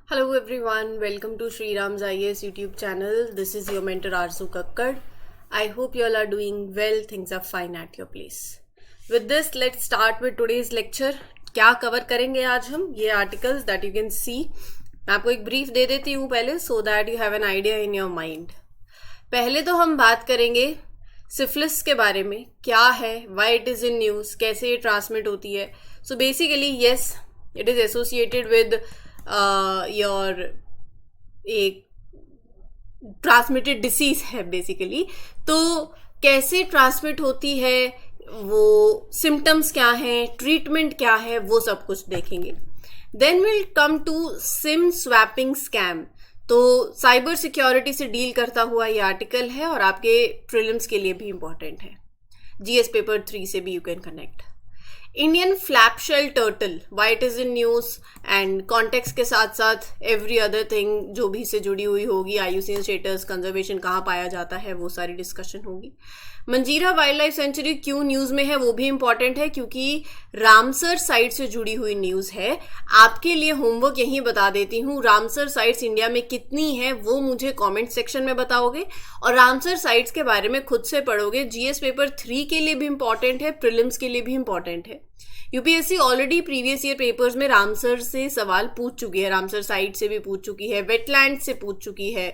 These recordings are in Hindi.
Hello everyone, welcome to Sri Ram's IAS YouTube channel. This is your mentor Arzu Kakkad. I hope you all are doing well, things are fine at your place. With this, let's start with today's lecture. क्या कवर करेंगे आज हम ये articles that you can see. मैं आपको एक ब्रीफ दे देती हूँ पहले सो that you have an idea in your mind. पहले तो हम बात करेंगे सिफिलिस के बारे में. क्या है, why it is in news, कैसे ये ट्रांसमिट होती है. So basically yes, it is associated with your एक ट्रांसमिटेड डिसीज है बेसिकली. तो कैसे ट्रांसमिट होती है, वो सिम्टम्स क्या हैं, ट्रीटमेंट क्या है, वो सब कुछ देखेंगे. Then will come to SIM swapping scam. तो साइबर सिक्योरिटी से डील करता हुआ ये आर्टिकल है और आपके प्रीलिम्स के लिए भी इम्पॉर्टेंट है. जीएस पेपर 3 से भी you can connect. Indian flap shell turtle, why it is in news and context के साथ साथ एवरी अदर थिंग जो भी से जुड़ी हुई होगी. आईयूसीएन स्टेटस, कंजर्वेशन कहाँ पाया जाता है, वो सारी डिस्कशन होगी. मंजीरा वाइल्ड लाइफ सेंचुरी क्यों न्यूज़ में है वो भी इम्पॉर्टेंट है क्योंकि रामसर साइट से जुड़ी हुई न्यूज़ है. आपके लिए होमवर्क यहीं बता देती हूँ. रामसर साइट्स इंडिया में कितनी है वो मुझे कमेंट सेक्शन में बताओगे और रामसर साइट्स के बारे में खुद से पढ़ोगे. जीएस पेपर 3 के लिए भी इम्पॉर्टेंट है, प्रीलिम्स के लिए भी इम्पॉर्टेंट है. UPSC already previous year papers में रामसर से सवाल पूछ चुकी है, रामसर साइट से भी पूछ चुकी है, वेटलैंड से पूछ चुकी है,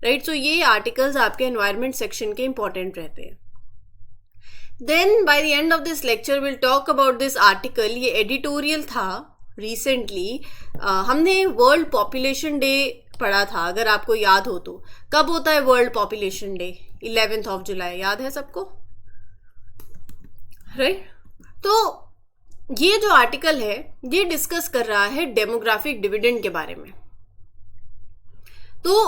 राइट. सो ये आर्टिकल्स आपके एनवायरमेंट सेक्शन के इंपॉर्टेंट रहते हैं. Then by the end of this lecture will talk about this article. ये एडिटोरियल था रिसेंटली. हमने वर्ल्ड पॉपुलेशन डे पढ़ा था, अगर आपको याद हो तो. कब होता है world population day? 11th of July. याद है सबको, राइट? तो ये जो आर्टिकल है ये डिस्कस कर रहा है डेमोग्राफिक डिविडेंड के बारे में. तो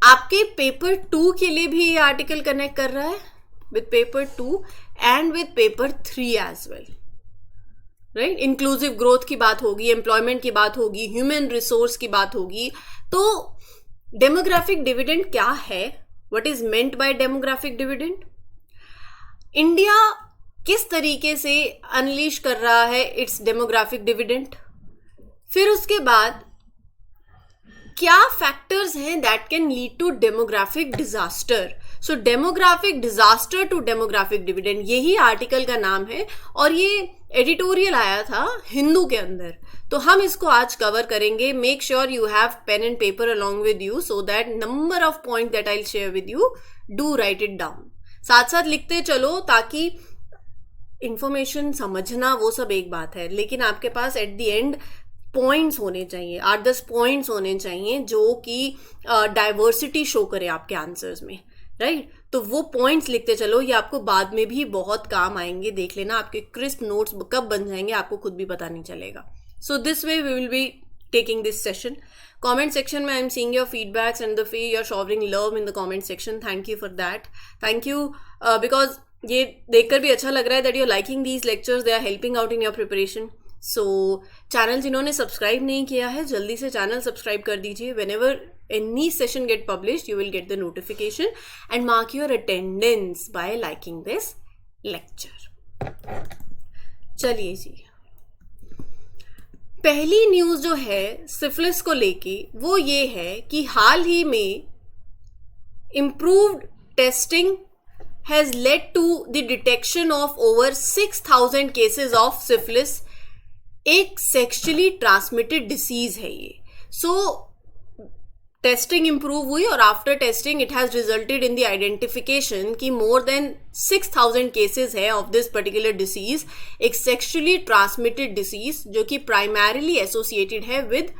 आपके पेपर 2 के लिए भी ये आर्टिकल कनेक्ट कर रहा है with paper 2 and with paper 3 as well, right. Inclusive growth की बात होगी, एम्प्लॉयमेंट की बात होगी, ह्यूमन रिसोर्स की बात होगी. तो डेमोग्राफिक डिविडेंड क्या है, what is meant by demographic dividend, India किस तरीके से अनलीश कर रहा है इट्स डेमोग्राफिक डिविडेंड. फिर उसके बाद क्या फैक्टर्स हैं that can lead to demographic disaster. So demographic disaster to demographic dividend, यही आर्टिकल का नाम है और ये एडिटोरियल आया था हिंदू के अंदर. तो हम इसको आज कवर करेंगे. Make sure you have pen and paper along with you so that number of point that I will share with you, do write it down. साथ साथ लिखते चलो ताकि इंफॉर्मेशन समझना वो सब एक बात है, लेकिन आपके पास एट द एंड पॉइंट्स होने चाहिए, 8-10 पॉइंट्स होने चाहिए जो कि डाइवर्सिटी शो करे आपके आंसर्स में, राइट. तो वो पॉइंट्स लिखते चलो, ये आपको बाद में भी बहुत काम आएंगे. देख लेना आपके क्रिस्प नोट्स कब बन जाएंगे आपको खुद भी पता नहीं चलेगा. So this way we will be taking this session. Comment section में I am seeing your feedbacks and the way you are showering love in the comment section. Thank you for that. Thank you because ये देखकर भी अच्छा लग रहा है that you are liking these lectures. They are helping out in your preparation. So channel जिन्होंने सब्सक्राइब नहीं किया है जल्दी से चैनल सब्सक्राइब कर दीजिए. Whenever any session get published, you will get the notification and mark your attendance by liking this lecture. चलिए जी, पहली न्यूज़ जो है सिफिलिस को लेके वो ये है कि हाल ही में improved testing has led to the detection of over 6,000 cases of syphilis. एक सेक्सुअली ट्रांसमिटेड डिसीज है ये. सो टेस्टिंग इंप्रूव हुई और after testing it has resulted in the identification कि मोर देन 6,000 केसेस है ऑफ दिस पर्टिकुलर डिसीज. एक सेक्सुअली ट्रांसमिटेड डिसीज जो कि प्राइमरीली एसोसिएटेड है विद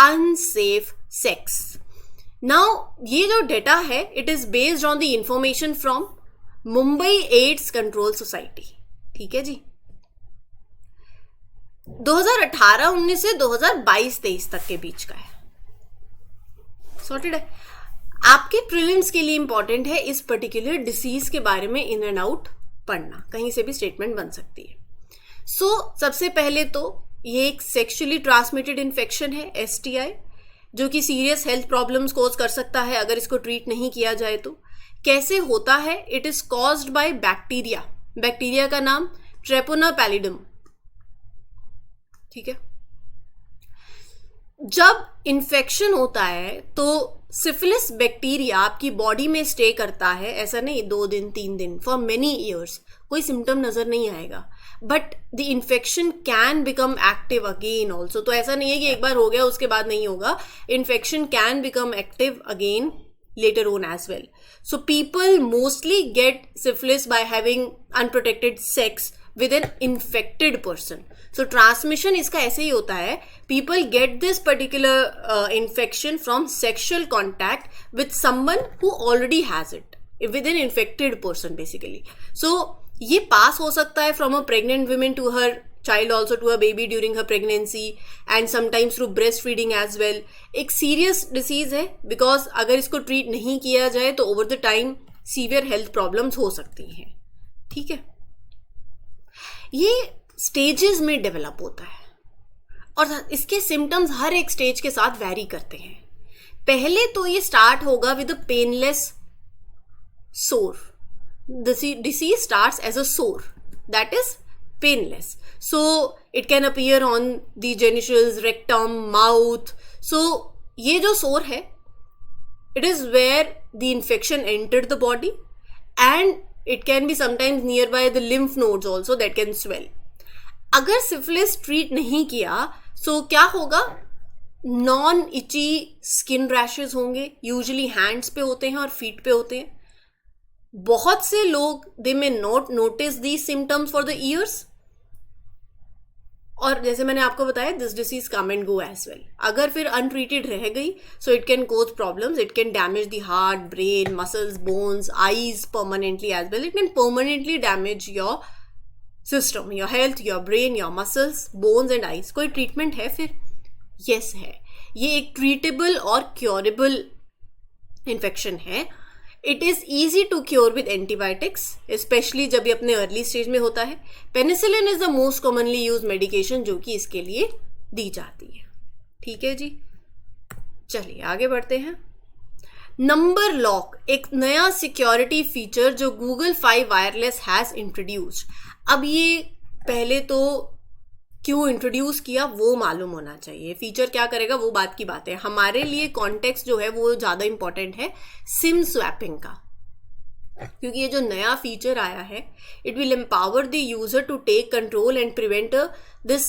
अनसेफ सेक्स. नाउ ये जो डेटा है it is based on the information from Mumbai AIDS control society. ठीक है जी, 2018-19 से 2022-23 तक के बीच का है. सॉर्टेड है. आपके प्रीलिम्स के लिए इंपॉर्टेंट है इस पर्टिकुलर डिसीज के बारे में इन एंड आउट पढ़ना, कहीं से भी स्टेटमेंट बन सकती है. सो सबसे पहले तो ये एक सेक्सुअली ट्रांसमिटेड इन्फेक्शन है, एसटीआई, जो कि सीरियस हेल्थ प्रॉब्लम्स कोज कर सकता है अगर इसको ट्रीट नहीं किया जाए तो. कैसे होता है? It is caused by bacteria. Bacteria का नाम ट्रेपोना पैलिडम. ठीक है. जब इन्फेक्शन होता है तो सिफिलिस बैक्टीरिया आपकी बॉडी में स्टे करता है, ऐसा नहीं 2 दिन 3 दिन, फॉर मेनी ईयर्स। कोई सिम्टम नजर नहीं आएगा, but the infection can become active again also. तो ऐसा नहीं है कि एक बार हो गया उसके बाद नहीं होगा, infection can become active again later on as well. So people mostly get syphilis by having unprotected sex with an infected person. So transmission इसका ऐसे ही होता है, people get this particular infection from sexual contact with someone who already has it, with an infected person basically. So ये पास हो सकता है from a pregnant woman to her child, also to a baby during her pregnancy, and sometimes through breastfeeding as well. एक serious disease है, because अगर इसको treat नहीं किया जाए तो over the time severe health problems हो सकती हैं. ठीक है, ये stages में develop होता है और इसके symptoms हर एक stage के साथ vary करते हैं. पहले तो ये start होगा with a painless sore. The disease starts as a sore that is painless. So it can appear on the genitals, rectum, mouth. So ये जो sore है, it is where the infection entered the body, and it can be sometimes nearby the lymph nodes also that can swell. अगर syphilis treat नहीं किया so क्या होगा, non itchy skin rashes होंगे, usually hands पे होते हैं और feet पे होते हैं. बहुत से लोग they may not notice these symptoms for the years, और जैसे मैंने आपको बताया this disease come and go as well. अगर फिर अनट्रीटेड रह गई so it can cause problems, it can damage the heart, brain, muscles, bones, eyes permanently as well. It can permanently damage your system, your health, your brain, your muscles, bones and eyes. कोई ट्रीटमेंट है फिर? यस है. ये एक ट्रीटेबल और क्योरेबल इन्फेक्शन है. It is easy to cure with antibiotics, specially जब ये अपने अर्ली स्टेज में होता है. Penicillin is the most commonly use medication जो कि इसके लिए दी जाती है. ठीक है जी, चलिए आगे बढ़ते हैं. नंबर लॉक एक नया सिक्योरिटी फीचर जो Google Fi wireless has introduced. अब ये पहले तो क्यों इंट्रोड्यूस किया वो मालूम होना चाहिए. फीचर क्या करेगा वो बात की बात है. हमारे लिए कॉन्टेक्स्ट जो है वो ज़्यादा इंपॉर्टेंट है सिम स्वैपिंग का, क्योंकि ये जो नया फीचर आया है it will empower the user to take control and prevent this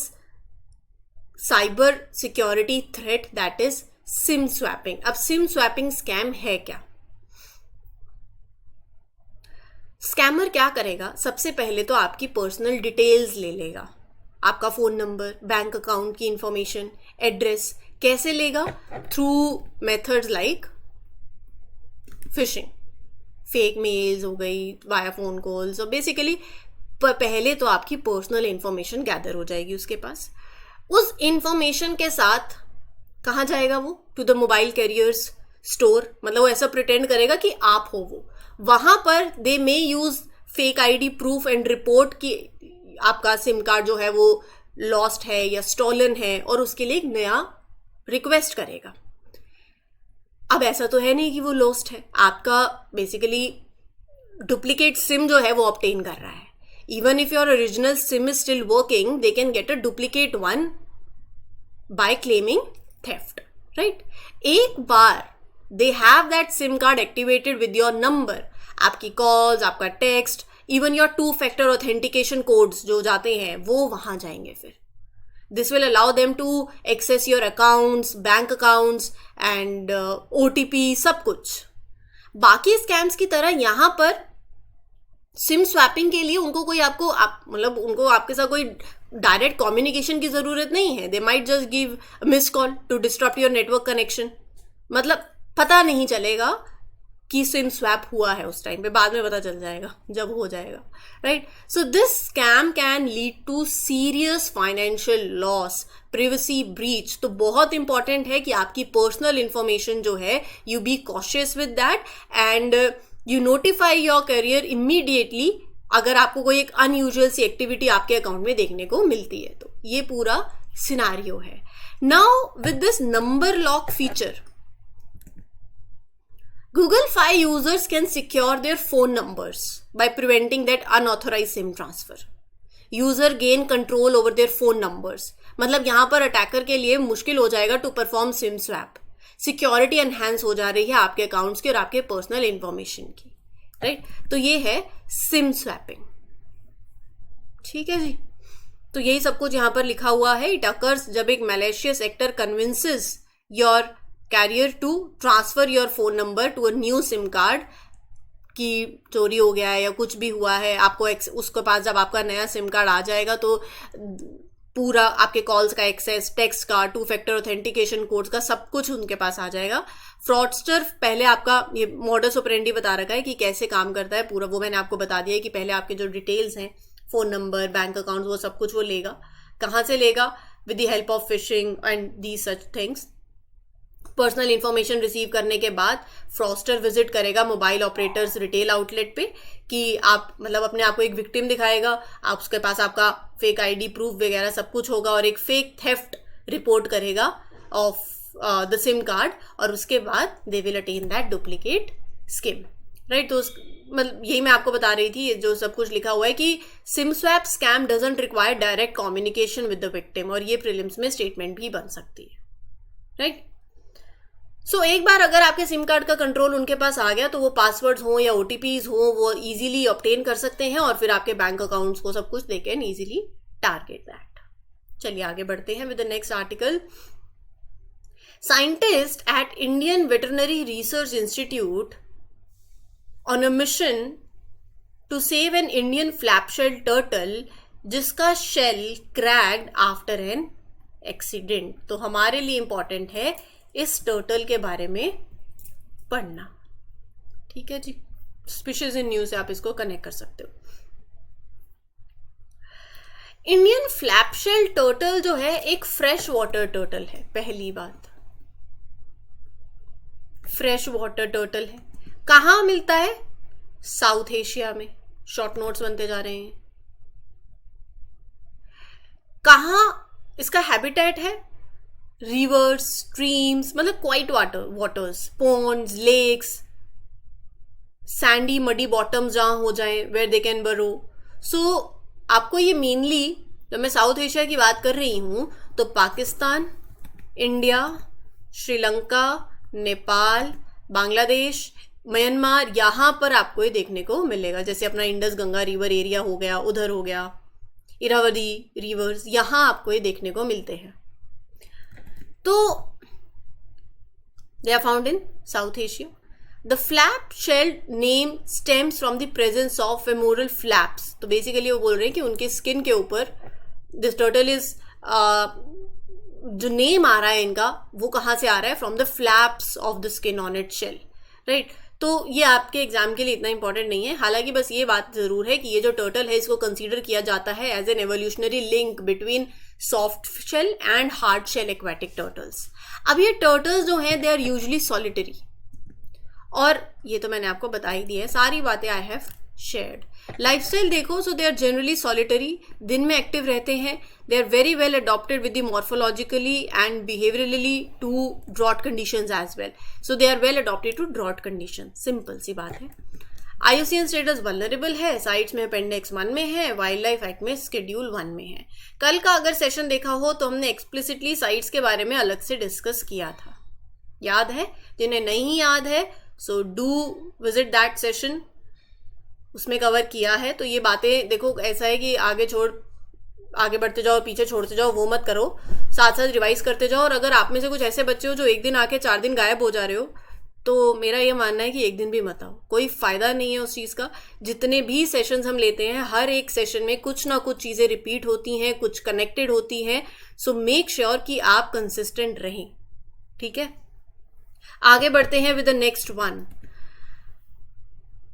cyber security threat that is SIM swapping. अब सिम स्वैपिंग स्कैम है क्या? स्कैमर क्या करेगा, सबसे पहले तो आपकी पर्सनल डिटेल्स ले लेगा, आपका फ़ोन नंबर, बैंक अकाउंट की इंफॉर्मेशन, एड्रेस. कैसे लेगा? Through methods like phishing, fake mails हो गई, वाया फ़ोन कॉल्स. और बेसिकली पहले तो आपकी पर्सनल इंफॉर्मेशन गैदर हो जाएगी उसके पास. उस इंफॉर्मेशन के साथ कहाँ जाएगा वो? To the mobile carriers store. मतलब वो ऐसा प्रिटेंड करेगा कि आप हो वो. वहाँ पर they may use fake ID proof and report की आपका सिम कार्ड जो है वो लॉस्ट है या स्टॉलन है, और उसके लिए एक नया रिक्वेस्ट करेगा. अब ऐसा तो है नहीं कि वो लॉस्ट है, आपका बेसिकली डुप्लीकेट सिम जो है वो ऑब्टेन कर रहा है. Even if your original SIM is still working, they can get a duplicate one by claiming theft, right? एक बार they have that SIM card activated with your number, आपकी कॉल्स, आपका text, even your 2-factor authentication codes जो जाते हैं वो वहां जाएंगे. फिर this will allow them to access your accounts, bank accounts and OTP, सब कुछ. बाकी स्कैम्स की तरह यहाँ पर सिम स्वैपिंग के लिए उनको कोई मतलब उनको आपके साथ कोई डायरेक्ट कम्युनिकेशन की जरूरत नहीं है. They might just give miss call to disturb your network connection. मतलब पता नहीं चलेगा कि सिम स्वैप हुआ है उस टाइम पे, बाद में पता चल जाएगा जब हो जाएगा, right? So this scam can lead to serious financial loss, privacy breach. तो बहुत इंपॉर्टेंट है कि आपकी पर्सनल इंफॉर्मेशन जो है you be cautious with that and you notify your career immediately अगर आपको कोई एक अनयूजुअल सी एक्टिविटी आपके अकाउंट में देखने को मिलती है. तो ये पूरा सिनारियो है. Now with this number lock feature, Google Fi users can secure their phone numbers by preventing that unauthorized SIM transfer. User gain control over their phone numbers मतलब यहाँ पर अटैकर के लिए मुश्किल हो जाएगा to perform SIM swap. Security enhance हो जा रही है आपके अकाउंट्स की और आपके पर्सनल इंफॉर्मेशन की, राइट। तो ये है सिम स्वैपिंग, ठीक है जी। तो यही सब कुछ यहाँ पर लिखा हुआ है। इट अकर्स जब एक malicious actor convinces your carrier to transfer your phone number to a new SIM card, कि चोरी हो गया है या कुछ भी हुआ है, आपको उसके पास जब आपका नया सिम कार्ड आ जाएगा तो पूरा आपके कॉल्स का एक्सेस, टेक्स्ट का, 2 फैक्टर ऑथेंटिकेशन कोड्स का सब कुछ उनके पास आ जाएगा। फ्रॉडस्टर पहले आपका ये मॉडस ऑपरेंडी बता रखा है कि कैसे काम करता है पूरा, वो मैंने आपको बता दिया है कि पहले आपके जो डिटेल्स हैं, फोन नंबर, बैंक अकाउंट, वो सब कुछ वो लेगा। कहाँ से लेगा? With the help of fishing and the such things. Personal information receive करने के बाद फ्रॉस्टर विजिट करेगा मोबाइल ऑपरेटर्स रिटेल आउटलेट पे, कि आप मतलब अपने आप को एक विक्टिम दिखाएगा, आप उसके पास आपका फेक आईडी प्रूफ वगैरह सब कुछ होगा और एक फेक थेफ्ट रिपोर्ट करेगा ऑफ द सिम कार्ड, और उसके बाद they will attain that duplicate scheme, right. तो मतलब यही मैं आपको बता रही थी, जो सब कुछ लिखा हुआ है कि SIM swap scam doesn't require direct communication with the victim, और ये प्रीलिम्स में स्टेटमेंट भी बन सकती है, राइट। सो एक बार अगर आपके सिम कार्ड का कंट्रोल उनके पास आ गया तो वो पासवर्ड्स हो या ओटीपीज हो वो इजीली ऑब्टेन कर सकते हैं, और फिर आपके बैंक अकाउंट्स को सब कुछ they can easily target that. चलिए आगे बढ़ते हैं with the next article. Scientist at Indian veterinary research institute on a mission to save an Indian flapshell turtle जिसका shell cracked after an accident. तो हमारे लिए इंपॉर्टेंट है इस टर्टल के बारे में पढ़ना, ठीक है जी। स्पीशीज इन न्यूज से आप इसको कनेक्ट कर सकते हो। इंडियन फ्लैपशेल टर्टल जो है एक फ्रेश वाटर टर्टल है। पहली बात, फ्रेश वाटर टर्टल है। कहाँ मिलता है? साउथ एशिया में। शॉर्ट नोट्स बनते जा रहे हैं। कहाँ इसका हैबिटेट है? रिवर्स, स्ट्रीम्स, मतलब quiet waters, ponds, lakes, sandy muddy bottoms जहां हो जाए, वेयर दे कैन बरो। सो आपको ये मेनली, जब मैं साउथ एशिया की बात कर रही हूं तो पाकिस्तान, इंडिया, श्रीलंका, नेपाल, बांग्लादेश, म्यांमार, यहां पर आपको ये देखने को मिलेगा। जैसे अपना इंडस गंगा रिवर एरिया हो गया, उधर हो गया, इरावदी रिवर्स, यहां आपको ये देखने को मिलते हैं। तो they are found in South Asia. The flap shell name stems from the presence of femoral flaps. तो बेसिकली वो बोल रहे हैं कि उनके स्किन के ऊपर दिस टर्टल इज, जो नेम आ रहा है इनका वो कहाँ से आ रहा है? From the flaps of the skin on it shall, right. तो ये आपके एग्जाम के लिए इतना इंपॉर्टेंट नहीं है। हालांकि बस ये बात जरूर है कि ये जो टर्टल है इसको कंसीडर किया जाता है as an evolutionary link between soft shell and hard shell aquatic turtles. अब ये टर्टल्स जो हैं दे आर यूजुअली सॉलिटरी, और ये तो मैंने आपको बता ही दी है, सारी बातें आई हैव शेयर्ड। लाइफस्टाइल देखो, so they are generally solitary, दिन में एक्टिव रहते हैं। They are very well adopted with the morphologically and behaviourally to drought conditions as well. So they are well adopted to drought condition, simple सी बात है। IUCN स्टेटस वल्नरेबल है, साइट्स में अपेंडिक्स 1 में है, वाइल्ड लाइफ एक्ट में शेड्यूल 1 में है। कल का अगर सेशन देखा हो तो हमने एक्सप्लिसिटली साइट्स के बारे में अलग से डिस्कस किया था, याद है? जिन्हें नहीं याद है so do visit that session, उसमें कवर किया है। तो ये बातें देखो, ऐसा है कि आगे बढ़ते जाओ, पीछे छोड़ते जाओ, वो मत करो, साथ साथ रिवाइज करते जाओ। और अगर आप में से कुछ ऐसे बच्चे हो जो एक दिन आके 4 दिन गायब हो जा रहे हो, तो मेरा ये मानना है कि एक दिन भी मत आओ, कोई फायदा नहीं है उस चीज़ का। जितने भी सेशंस हम लेते हैं, हर एक सेशन में कुछ ना कुछ चीज़ें रिपीट होती हैं, कुछ कनेक्टेड होती हैं। सो मेक श्योर कि आप कंसिस्टेंट रहें, ठीक है। आगे बढ़ते हैं with the next one.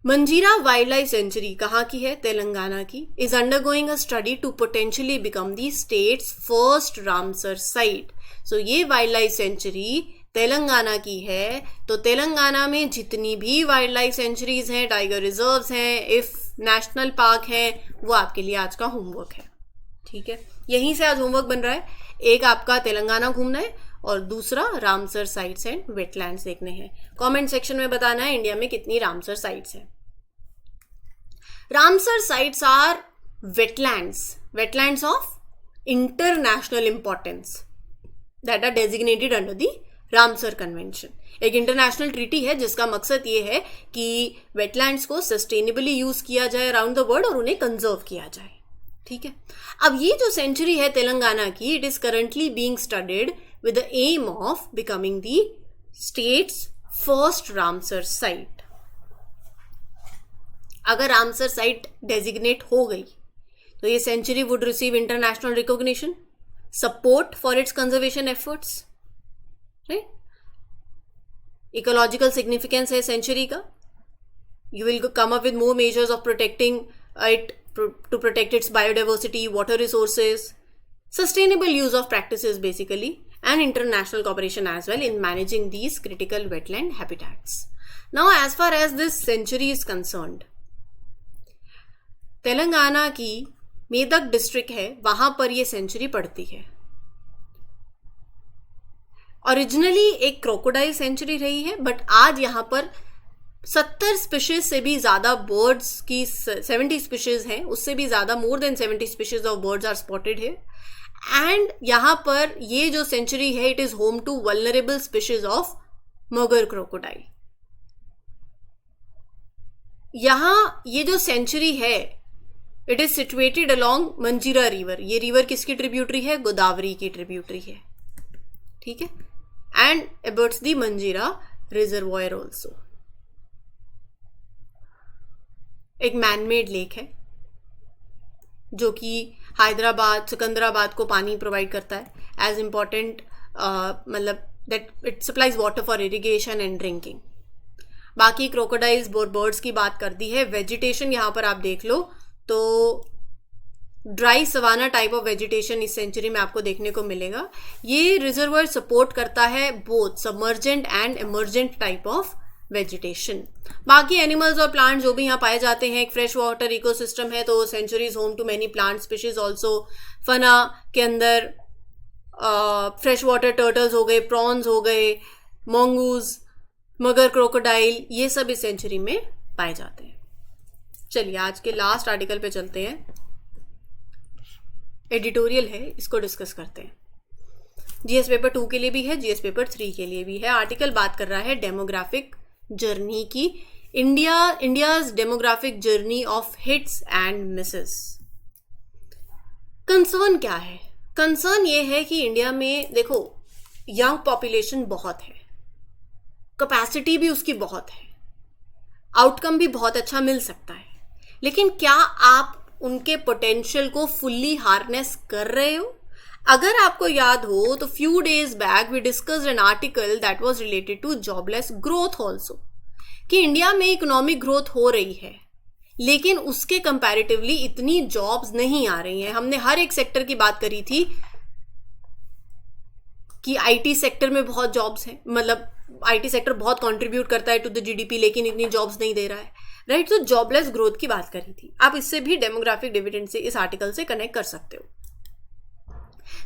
Manjira wildlife sanctuary कहाँ की है? तेलंगाना की। Is undergoing a study to potentially become the state's first Ramsar site. So ये वाइल्ड लाइफ सेंचुरी तेलंगाना की है। तो तेलंगाना में जितनी भी वाइल्ड लाइफ सेंचुरीज हैं, टाइगर रिजर्व्स हैं, इफ नेशनल पार्क हैं, वो आपके लिए आज का होमवर्क है, ठीक है। यहीं से आज होमवर्क बन रहा है। एक आपका तेलंगाना घूमना है और दूसरा रामसर साइट्स एंड वेटलैंड्स देखने हैं। कमेंट सेक्शन में बताना है इंडिया में कितनी रामसर साइट्स हैं। Ramsar sites are wetlands of international importance that are designated under the Ramsar convention. एक इंटरनेशनल ट्रीटी है जिसका मकसद ये है कि वेटलैंड्स को सस्टेनेबली यूज किया जाए अराउंड द वर्ल्ड और उन्हें कंजर्व किया जाए। ठीक है, अब ये जो सेंचुरी है तेलंगाना की, it is currently being studied with the aim of becoming the state's first Ramsar site. अगर रामसर साइट डेजिग्नेट हो गई तो ये sanctuary would receive international recognition, support for its conservation efforts, right. Ecological significance है सेंचुरी का। You will come up with more measures of protecting it to protect its biodiversity, water resources, sustainable use of practices basically, and international cooperation as well in managing these critical wetland habitats. Now as far as this century is concerned, Telangana की मेदक डिस्ट्रिक्ट है, वहां पर ये सेंचुरी पड़ती है। ओरिजिनली एक क्रोकोडाइल सेंचुरी रही है, बट आज यहां पर 70 स्पीशीज से भी ज्यादा बर्ड्स की 70 स्पीशीज हैं, उससे भी ज्यादा more than 70 species of birds are spotted है। एंड यहां पर ये जो सेंचुरी है, it is home to vulnerable species of mugger crocodile. यहां ये जो सेंचुरी है, it is situated along Manjira river. ये रिवर किसकी ट्रिब्यूटरी है? गोदावरी की ट्रिब्यूटरी है। ठीक है, and abouts the Manjira reservoir also. एक मैनमेड लेक है जो कि हैदराबाद, सिकंदराबाद को पानी प्रोवाइड करता है एज इम्पॉर्टेंट, मतलब that it supplies water for irrigation and drinking. बाकी क्रोकोडाइल्स, बर्ड्स की बात कर दी है। वेजिटेशन यहाँ पर आप देख लो तो dry savanna type of vegetation इस सेंचुरी में आपको देखने को मिलेगा। ये रिजर्वर सपोर्ट करता है both submergent and emergent type of vegetation. बाकी एनिमल्स और प्लांट्स जो भी यहाँ पाए जाते हैं, एक फ्रेश वाटर इकोसिस्टम है, तो sanctuary is home to many plant species also. Fauna के अंदर फ्रेश वाटर टर्टल्स हो गए, प्रॉन्स हो गए, मोंगूज, मगर क्रोकोडाइल, ये सब इस सेंचुरी में पाए जाते हैं। चलिए आज के लास्ट आर्टिकल पे चलते हैं। एडिटोरियल है, इसको डिस्कस करते हैं। जीएस पेपर 2 के लिए भी है, जीएस पेपर 3 के लिए भी है। आर्टिकल बात कर रहा है डेमोग्राफिक जर्नी की, India's demographic journey of hits and Mrs. Concern क्या है? कंसर्न ये है कि इंडिया में देखो यंग पॉपुलेशन बहुत है, कैपेसिटी भी उसकी बहुत है, आउटकम भी बहुत अच्छा मिल सकता है, लेकिन क्या आप उनके पोटेंशियल को फुल्ली हार्नेस कर रहे हो? अगर आपको याद हो तो few days back we discussed an article that was related to jobless growth also, कि इंडिया में इकोनॉमिक ग्रोथ हो रही है लेकिन उसके कंपैरेटिवली इतनी जॉब्स नहीं आ रही हैं। हमने हर एक सेक्टर की बात करी थी कि आईटी सेक्टर में बहुत जॉब्स हैं, मतलब आईटी सेक्टर बहुत कंट्रीब्यूट करता है टू द जीडीपी, लेकिन इतनी जॉब्स नहीं दे रहा है, राइट। तो जॉबलेस ग्रोथ की बात करी थी। आप इससे भी डेमोग्राफिक डिविडेंड से, इस आर्टिकल से कनेक्ट कर सकते हो।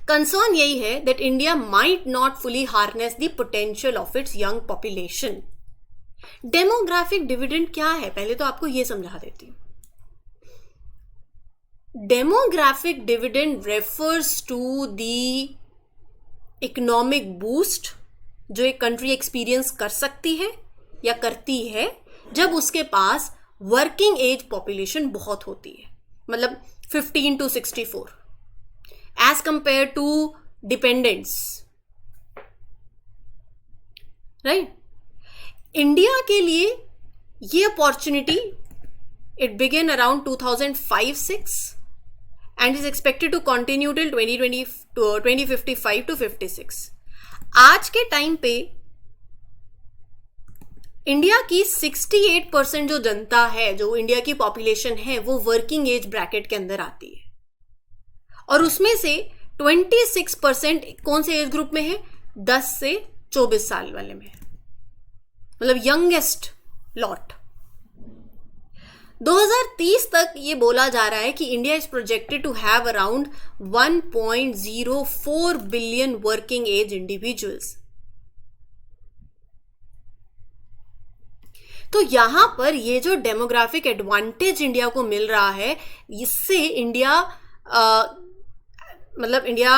कंसर्न यही है that India might not fully harness the potential of its young population. Demographic dividend क्या है, पहले तो आपको यह समझा देती हूं। Demographic dividend refers to the economic boost जो एक कंट्री एक्सपीरियंस कर सकती है या करती है जब उसके पास वर्किंग एज पॉपुलेशन बहुत होती है, मतलब 15 to 64 age compare to dependents, right. India के लिए ये opportunity it begin around 2005-6 and is expected to continue till 2055 to 56। आज के टाइम पे इंडिया की 68% जो जनता है, जो इंडिया की पॉपुलेशन है, वो वर्किंग एज ब्रैकेट के अंदर आती है, और उसमें से 26% कौन से एज ग्रुप में है? 10 से 24 साल वाले में, मतलब यंगेस्ट लॉट। 2030 तक ये बोला जा रहा है कि India is projected to have around 1.04 billion working age individuals. तो यहां पर ये जो डेमोग्राफिक एडवांटेज इंडिया को मिल रहा है, इससे इंडिया मतलब India,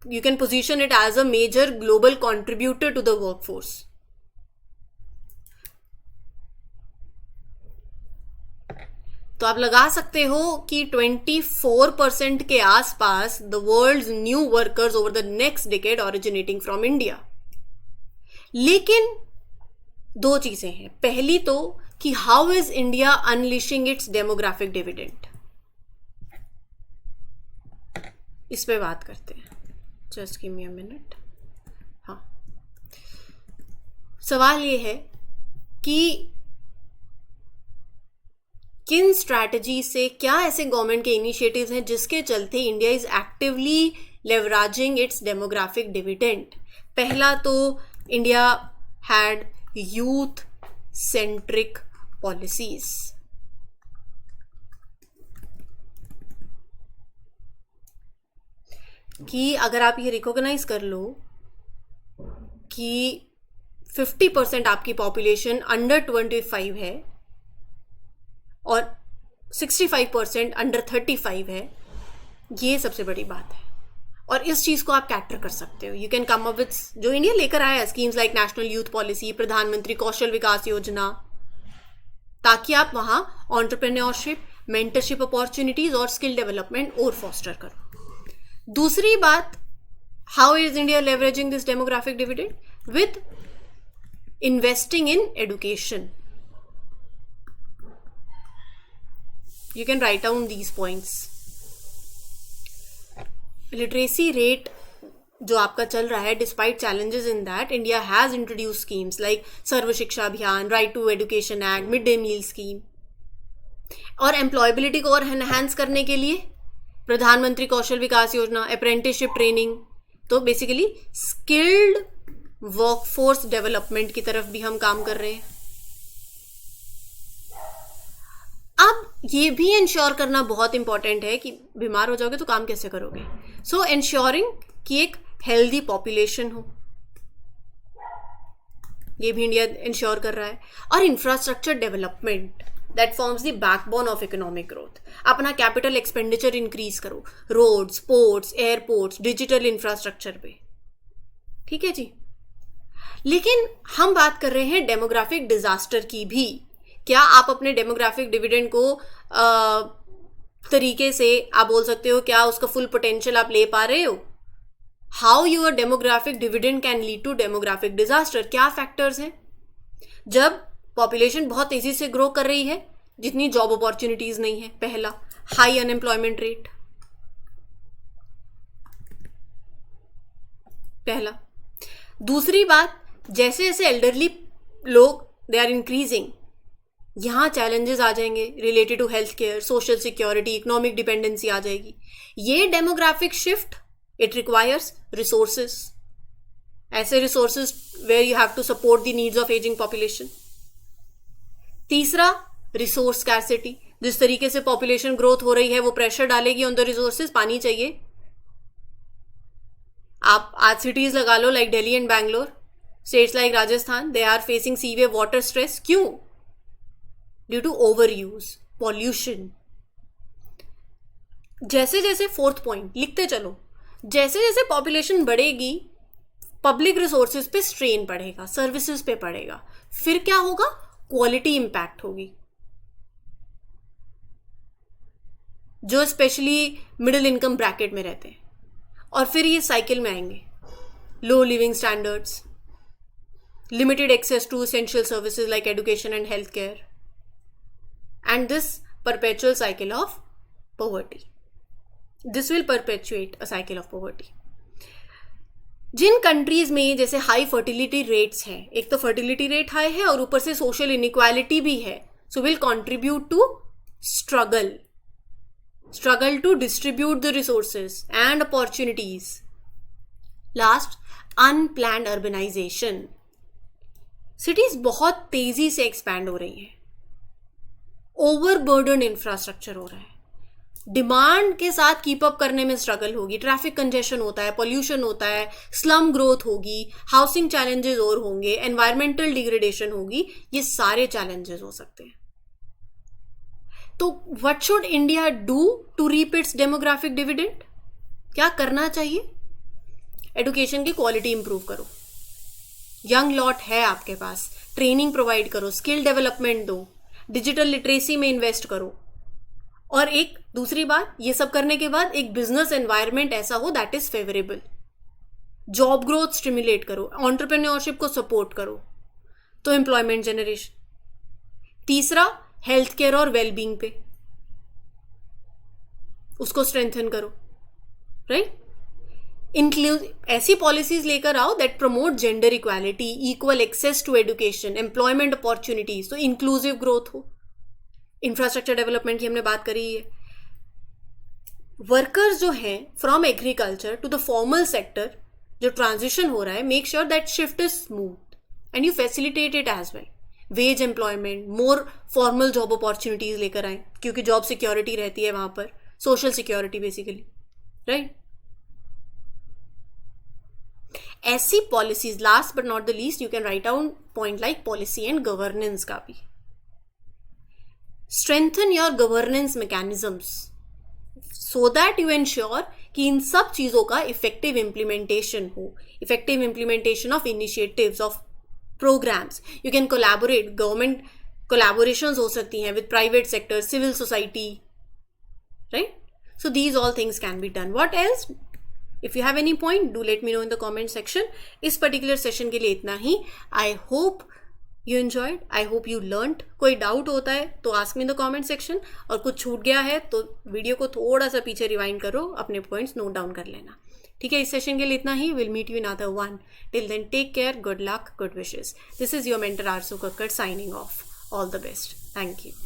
you can position it as a major global contributor to the workforce. तो आप लगा सकते हो कि 24% के आसपास the world's new workers over the next decade originating from India. लेकिन दो चीजें हैं. पहली तो कि how is India unleashing its demographic dividend, इस पे बात करते हैं. Just give me a minute. हाँ, सवाल ये है कि किन स्ट्रैटेजी से, क्या ऐसे गवर्नमेंट के इनिशिएटिव्स हैं जिसके चलते India is actively leveraging it's demographic dividend. पहला तो India had youth centric policies. कि अगर आप ये रिकॉग्नाइज कर लो कि 50% आपकी पॉपुलेशन अंडर 25 है और 65% अंडर 35 है, ये सबसे बड़ी बात है. और इस चीज को आप कैटर कर सकते हो. You can come up with, जो इंडिया लेकर आया है, schemes like national youth policy, प्रधानमंत्री कौशल विकास योजना, ताकि आप वहां एंटरप्रेन्योरशिप, मेंटरशिप अपॉर्चुनिटीज और स्किल डेवलपमेंट और फॉस्टर करो. दूसरी बात, how is India leveraging this demographic dividend? With investing in education. You can write down these points. Literacy rate जो आपका चल रहा है, despite challenges in that, India has introduced schemes like सर्व शिक्षा अभियान, Right to Education Act, Mid Day Meal Scheme. और employability को और enhance करने के लिए प्रधानमंत्री कौशल विकास योजना, अप्रेंटिसशिप ट्रेनिंग. तो बेसिकली स्किल्ड वर्कफोर्स डेवलपमेंट की तरफ भी हम काम कर रहे हैं. अब ये भी इंश्योर करना बहुत इंपॉर्टेंट है कि बीमार हो जाओगे तो काम कैसे करोगे. सो इंश्योरिंग कि एक हेल्दी पॉपुलेशन हो, ये भी इंडिया इंश्योर कर रहा है. और infrastructure development that forms the backbone of economic growth. अपना कैपिटल एक्सपेंडिचर इंक्रीज करो, roads, ports, airports, digital infrastructure पे. ठीक है जी. लेकिन हम बात कर रहे हैं डेमोग्राफिक डिजास्टर की भी. क्या आप अपने डेमोग्राफिक डिविडेंड को तरीके से आप बोल सकते हो, क्या उसका फुल पोटेंशियल आप ले पा रहे हो? How your demographic dividend can lead to demographic disaster. क्या फैक्टर्स हैं? जब पॉपुलेशन बहुत तेजी से ग्रो कर रही है, जितनी जॉब अपॉर्चुनिटीज नहीं है. पहला, हाई अनएम्प्लॉयमेंट रेट. पहला. दूसरी बात, जैसे जैसे एल्डरली लोग दे आर इंक्रीजिंग, यहां चैलेंजेस आ जाएंगे related to health care, social security, economic dependency आ जाएगी. ये demographic shift, it requires resources, ऐसे resources where you have to support the needs of ageing population. तीसरा, रिसोर्स स्कैर्सिटी. जिस तरीके से पॉपुलेशन ग्रोथ हो रही है वो प्रेशर डालेगी ऑन द रिसोर्सेज. पानी चाहिए. आप आज सिटीज लगा लो like Delhi and Bangalore, states like Rajasthan, they are facing severe water stress. क्यों? Due to over use, pollution. जैसे जैसे, फोर्थ पॉइंट लिखते चलो, जैसे जैसे पॉपुलेशन बढ़ेगी, पब्लिक रिसोर्सेज पे स्ट्रेन पड़ेगा, सर्विसेज पे पड़ेगा. फिर क्या होगा? क्वालिटी इंपैक्ट होगी, जो स्पेशली मिडिल इनकम ब्रैकेट में रहते हैं. और फिर ये साइकिल में आएंगे. Low living standards, limited access to essential services like education and health care, and this perpetual cycle of poverty. This will perpetuate a cycle of poverty. जिन कंट्रीज में जैसे हाई फर्टिलिटी रेट्स हैं, एक तो फर्टिलिटी रेट हाई है और ऊपर से सोशल इनइक्वालिटी भी है, so will contribute to struggle to distribute the resources and opportunities. Last, unplanned urbanization. Cities बहुत तेजी से एक्सपैंड हो रही हैं, ओवरबर्डन इंफ्रास्ट्रक्चर हो रहा है, डिमांड के साथ कीप अप करने में स्ट्रगल होगी, ट्रैफिक कंजेशन होता है, पोल्यूशन होता है, स्लम ग्रोथ होगी, हाउसिंग चैलेंजेस और होंगे, एनवायरमेंटल डिग्रेडेशन होगी. ये सारे चैलेंजेस हो सकते हैं. तो what should India do to reap its demographic dividend? क्या करना चाहिए? एडुकेशन की क्वालिटी इंप्रूव करो, यंग लॉट है आपके पास, ट्रेनिंग प्रोवाइड करो, स्किल डेवलपमेंट दो, डिजिटल लिटरेसी में इन्वेस्ट करो, और एक दूसरी बात, ये सब करने के बाद एक बिजनेस एनवायरनमेंट ऐसा हो that is favourable, job growth stimulate करो, एंटरप्रेन्योरशिप को सपोर्ट करो, तो एम्प्लॉयमेंट जनरेशन। तीसरा, हेल्थ केयर और वेलबींग पे उसको स्ट्रेंथन करो, राइट? ऐसी पॉलिसीज लेकर आओ that promote gender equality, equal access to education, employment opportunities, तो इंक्लूसिव ग्रोथ हो। इंफ्रास्ट्रक्चर डेवलपमेंट की हमने बात करी है। वर्कर्स जो हैं from agriculture to the formal sector, जो ट्रांजिशन हो रहा है, make sure that shift is smooth and you facilitate it as well. Wage employment, more formal job opportunities लेकर आए, क्योंकि जॉब सिक्योरिटी रहती है वहां पर, सोशल सिक्योरिटी बेसिकली, राइट? ऐसी policies, last but not the least, you can write down point like policy and governance का भी। Strengthen your governance mechanisms so that you ensure कि इन सब चीजों का इफेक्टिव इंप्लीमेंटेशन हो, effective implementation of initiatives, of programmes. You can collaborate, government collaborations हो सकती हैं with private sector, civil society, right? So these all things can be done. What else? If you have any point, do let me know in the comment section. इस particular session के लिए इतना ही. I hope you enjoyed. I hope you learned. कोई डाउट होता है तो ask me in the comment section. और कुछ छूट गया है तो वीडियो को थोड़ा सा पीछे रिवाइंड करो, अपने पॉइंट्स नोट डाउन कर लेना. ठीक है, इस सेशन के लिए इतना ही. We'll meet you in another one. Till then, take care. Good luck. Good wishes. This is your mentor Arzu Kakkad signing off. All the best. Thank you.